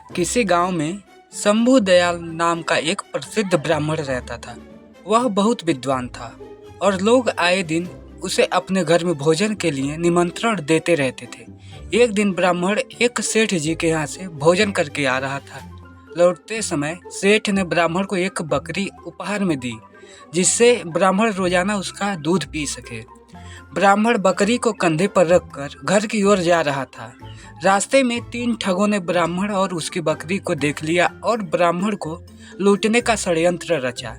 किसी गांव में शंभू दयाल नाम का एक प्रसिद्ध ब्राह्मण रहता था। वह बहुत विद्वान था और लोग आए दिन उसे अपने घर में भोजन के लिए निमंत्रण देते रहते थे। एक दिन ब्राह्मण एक सेठ जी के यहाँ से भोजन करके आ रहा था। लौटते समय सेठ ने ब्राह्मण को एक बकरी उपहार में दी, जिससे ब्राह्मण रोजाना उसका दूध पी सके। ब्राह्मण बकरी को कंधे पर रखकर घर की ओर जा रहा था। रास्ते में 3 ठगों ने ब्राह्मण और उसकी बकरी को देख लिया और ब्राह्मण को लूटने का षड्यंत्र रचा।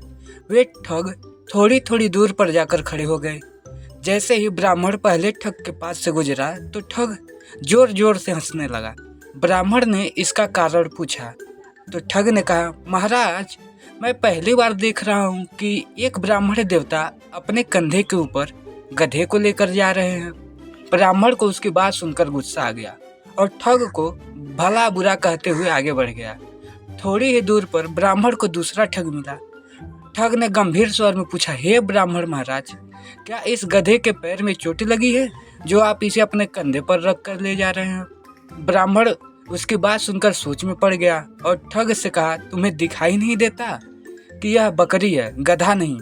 वे ठग थोड़ी थोड़ी दूर पर जाकर खड़े हो गए। जैसे ही ब्राह्मण पहले ठग के पास से गुजरा तो ठग जोर जोर से हंसने लगा। ब्राह्मण ने इसका कारण पूछा तो ठग ने कहा, महाराज, मैं पहली बार देख रहा हूँ कि एक ब्राह्मण देवता अपने कंधे के ऊपर गधे को लेकर जा रहे हैं। ब्राह्मण को उसकी बात सुनकर गुस्सा आ गया और ठग को भला बुरा कहते हुए आगे बढ़ गया। थोड़ी ही दूर पर ब्राह्मण को दूसरा ठग मिला। ठग ने गंभीर स्वर में पूछा, हे ब्राह्मण महाराज, क्या इस गधे के पैर में चोट लगी है जो आप इसे अपने कंधे पर रख कर ले जा रहे हैं? ब्राह्मण उसकी बात सुनकर सोच में पड़ गया और ठग से कहा, तुम्हें दिखाई नहीं देता कि यह बकरी है, गधा नहीं?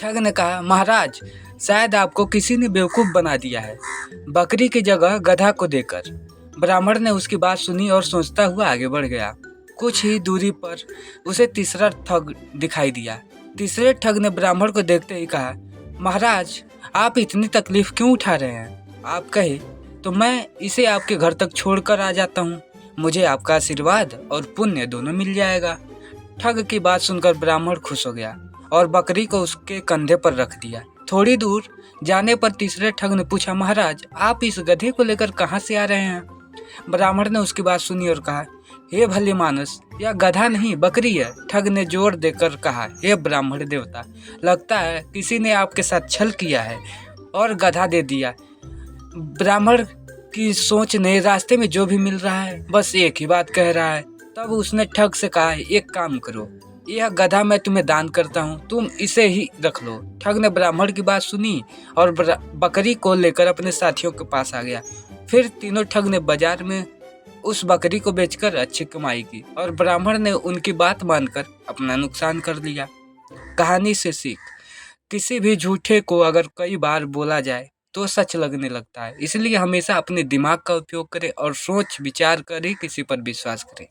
ठग ने कहा, महाराज, शायद आपको किसी ने बेवकूफ़ बना दिया है, बकरी की जगह गधा को देकर। ब्राह्मण ने उसकी बात सुनी और सोचता हुआ आगे बढ़ गया। कुछ ही दूरी पर उसे तीसरा ठग दिखाई दिया। तीसरे ठग ने ब्राह्मण को देखते ही कहा, महाराज, आप इतनी तकलीफ क्यों उठा रहे हैं? आप कहे तो मैं इसे आपके घर तक छोड़कर आ जाता हूँ। मुझे आपका आशीर्वाद और पुण्य दोनों मिल जाएगा। ठग की बात सुनकर ब्राह्मण खुश हो गया और बकरी को उसके कंधे पर रख दिया। थोड़ी दूर जाने पर तीसरे ठग ने पूछा, महाराज, आप इस गधे को लेकर कहाँ से आ रहे हैं? ब्राह्मण ने उसकी बात सुनी और कहा, हे भले मानस, यह गधा नहीं बकरी है। ठग ने जोर देकर कहा, हे ब्राह्मण देवता, लगता है किसी ने आपके साथ छल किया है और गधा दे दिया। ब्राह्मण की सोच ने रास्ते में जो भी मिल रहा है बस एक ही बात कह रहा है। तब उसने ठग से कहा, एक काम करो, यह गधा मैं तुम्हें दान करता हूँ, तुम इसे ही रख लो। ठग ने ब्राह्मण की बात सुनी और बकरी को लेकर अपने साथियों के पास आ गया। फिर तीनों ठग ने बाजार में उस बकरी को बेचकर अच्छी कमाई की और ब्राह्मण ने उनकी बात मानकर अपना नुकसान कर लिया। कहानी से सीख, किसी भी झूठे को अगर कई बार बोला जाए तो सच लगने लगता है। इसलिए हमेशा अपने दिमाग का उपयोग करें और सोच विचार कर ही किसी पर विश्वास करें।